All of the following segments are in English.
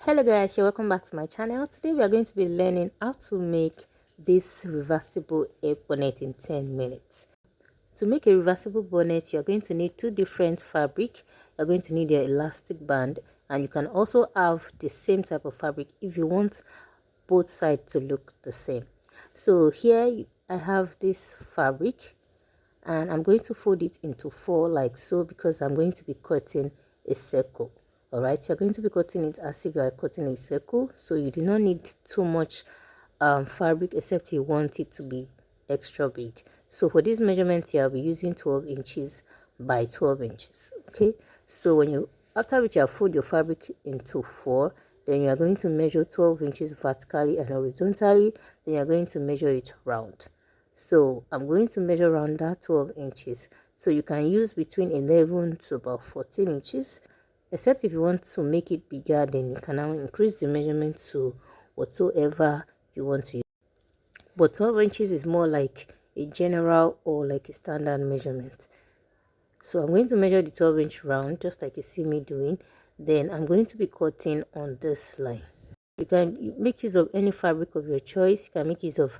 Hello guys, you're welcome back to my channel. Today we are going to be learning how to make this reversible hair bonnet in 10 minutes. To make a reversible bonnet, you're going to need two different fabric. You're going to need your elastic band, and you can also have the same type of fabric if you want both sides to look the same. So here I have this fabric, and I'm going to fold it into four like so, because I'm going to be cutting a circle. All right, so you're going to be cutting it as if you are cutting a circle, so you do not need too much fabric except you want it to be extra big. So for this measurement here, I'll be using 12 inches by 12 inches. Okay, so when you, after which you fold your fabric into four, then you are going to measure 12 inches vertically and horizontally. Then you're going to measure it round. So I'm going to measure around that 12 inches. So you can use between 11 to about 14 inches. Except if you want to make it bigger, then you can now increase the measurement to whatsoever you want to use. But 12 inches is more like a general or like a standard measurement. So I'm going to measure the 12-inch round, just like you see me doing. Then I'm going to be cutting on this line. You can make use of any fabric of your choice. You can make use of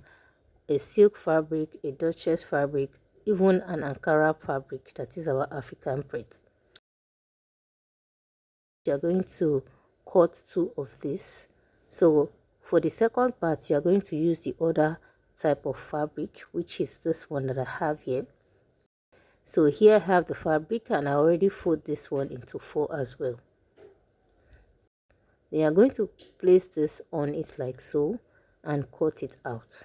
a silk fabric, a duchess fabric, even an Ankara fabric, that is our African print. You are going to cut two of this. So for the second part, you are going to use the other type of fabric, which is this one that I have here. So here I have the fabric, and I already fold this one into four as well. Then you are going to place this on it like so and cut it out.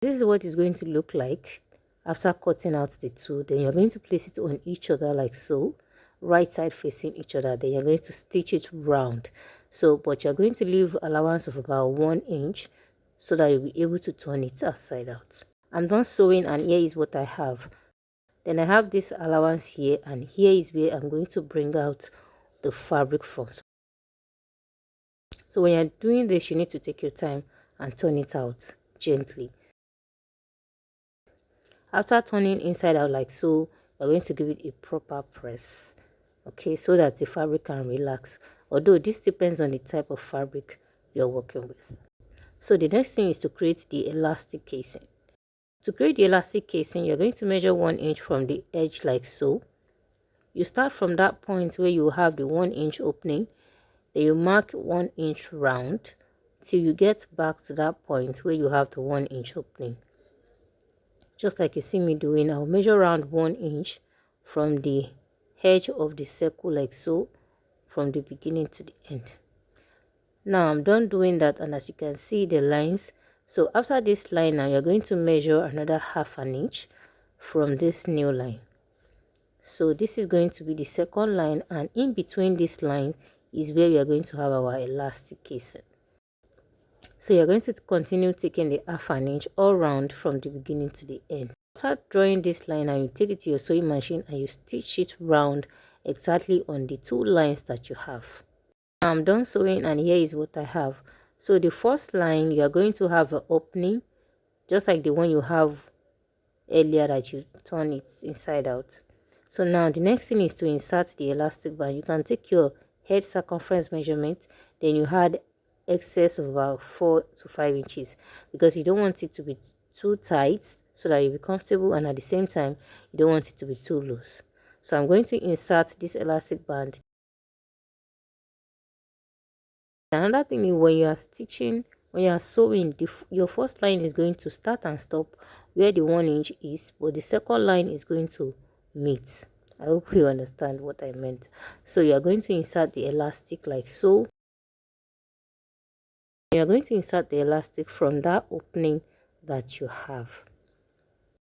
This is what it's going to look like after cutting out the two. Then you're going to place it on each other like so, right side facing each other. Then you're going to stitch it round. So but you're going to leave allowance of about 1 inch so that you'll be able to turn it upside out. I'm done sewing, and here is what I have. Then I have this allowance here, and here is where I'm going to bring out the fabric from. So when you're doing this, you need to take your time and turn it out gently. After turning inside out like so, we're going to give it a proper press, okay, so that the fabric can relax, although this depends on the type of fabric you're working with. So the next thing is to create the elastic casing. To create the elastic casing, you're going to measure 1 inch from the edge like so. You start from that point where you have the 1 inch opening, then you mark 1 inch round till you get back to that point where you have the 1 inch opening. Just like you see me doing, I'll measure around 1 inch from the edge of the circle like so, from the beginning to the end. Now I'm done doing that, and as you can see the lines. So after this line, now you're going to measure another 1/2 inch from this new line. So this is going to be the second line, and in between this line is where we are going to have our elastic casing. So you're going to continue taking the 1/2 inch all round from the beginning to the end. Start drawing this line, and you take it to your sewing machine and you stitch it round exactly on the two lines that you have. Now I'm done sewing, and here is what I have. So the first line, you are going to have an opening just like the one you have earlier that you turn it inside out. So now the next thing is to insert the elastic band. You can take your head circumference measurement, then you add excess of about 4 to 5 inches, because you don't want it to be too tight so that you'll be comfortable, and at the same time you don't want it to be too loose. So I'm going to insert this elastic band. Another thing is, when you are stitching, when you are sewing, your first line is going to start and stop where the 1 inch is, but the second line is going to meet. I hope you understand what I meant. So you are going to insert the elastic like so. You are going to insert the elastic from that opening that you have.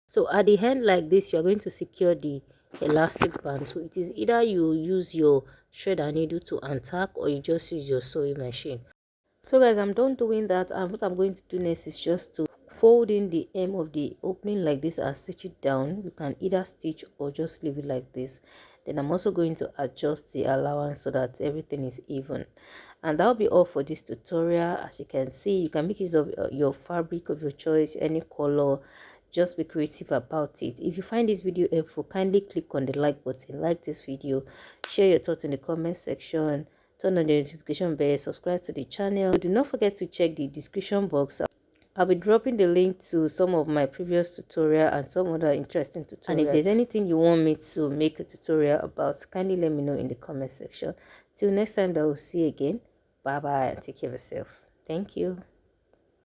So at the end like this, you are going to secure the elastic band. So it is either you use your thread and needle to untack, or you just use your sewing machine. So guys, I'm done doing that, and what I'm going to do next is just to fold in the hem of the opening like this and stitch it down. You can either stitch or just leave it like this. Then I'm also going to adjust the allowance so that everything is even. And that'll be all for this tutorial. As you can see, you can make use of your fabric of your choice, any color, Just be creative about it. If you find this video helpful, kindly click on the like button, like this video, share your thoughts in the comment section, turn on the notification bell, subscribe to the channel. Do not forget to check the description box. I'll be dropping the link to some of my previous tutorial and some other interesting tutorials. And if there's anything you want me to make a tutorial about, kindly let me know in the comment section. Till next time that we'll see you again. Bye bye and take care of yourself. Thank you.